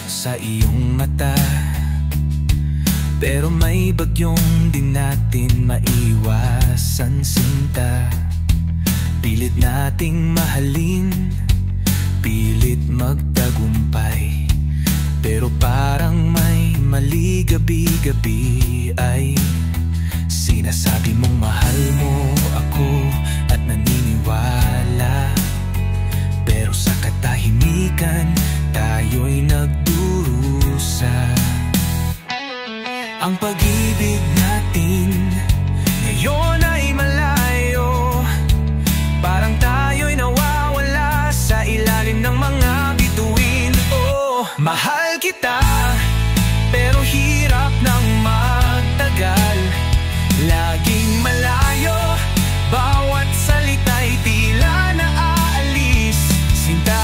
sa iyong mata, pero may bagyong di natin maiwasan, sinta. Pilit nating mahalin, pilit magtagumpay, pero parang may mali gabi-gabi ay sinasabi mong mahal mo ako at naniniwala, pero sa katahimikan tayo'y nagdurusa. Ang pag-ibig natin ngayon ay malayo, parang tayo'y nawawala sa ilalim ng mga bituin. Oh, mahal kita, pero hirap nang magtagal. Laging malayo, bawat salita'y tila naaalis. Sinta,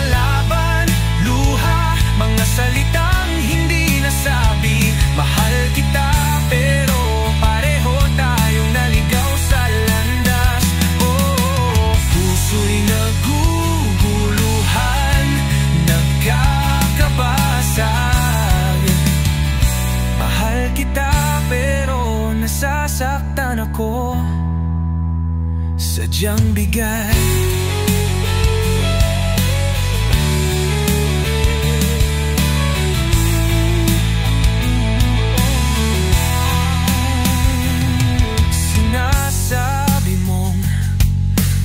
laban, luha, mga salitang hindi nasabi. Mahal kita, pero pareho tayong naligaw sa landas. Oh, puso'y naguguluhan, nagkakabasag. Mahal kita, pero nasasaktan ako, sadyang bigat. Sinasabi mong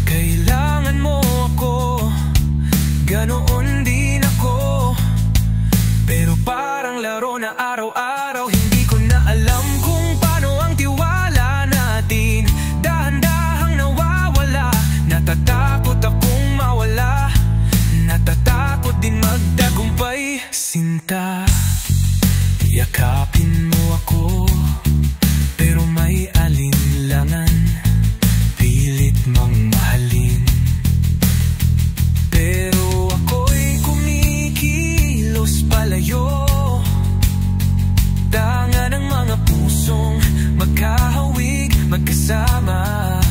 kailangan mo ako, ganoon din ako, pero parang laro na araw-araw. Hindi ko na alam kung paano ang tiwala natin dahan-dahang nawawala. Natatakot akong mawala, natatakot din magtagumpay. Sinta, yakapin mo ako, pero may alinlangan, pilit mang mahalin. Pero ako'y kumikilos palayo, tanga ng mga pusong magkahawig, magkasama.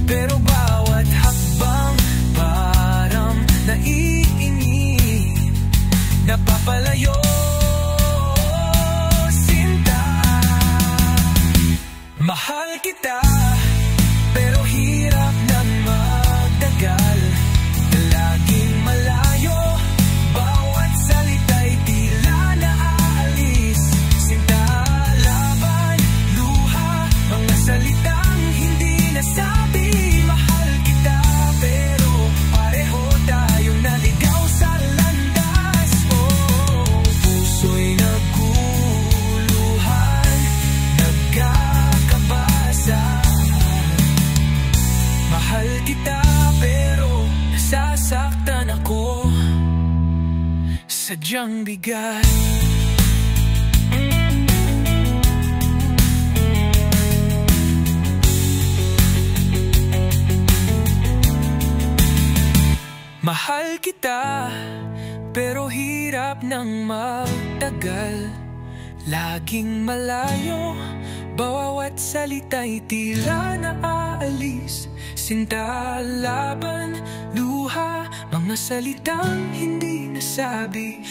Pero bawat hakbang parang naiingi, napapalayo. Sinta, mahal kita, pero hirap nang magtagal. Laging malayo, bawat salita'y tila naaalis. Sinta, laban, luha, mga salitang hindi nasabi. Mahal kita, pero pareho tayong naligaw sa landas. Oh, puso'y naguluhan, nagkakabasag. Mahal kita, pero nasasaktan ako, sadyang bigat. Mahal kita, pero hirap nang magtagal. Laging malayo, bawat salita'y tila naaalis. Sinta, laban, luha, mga salitang hindi nasabi.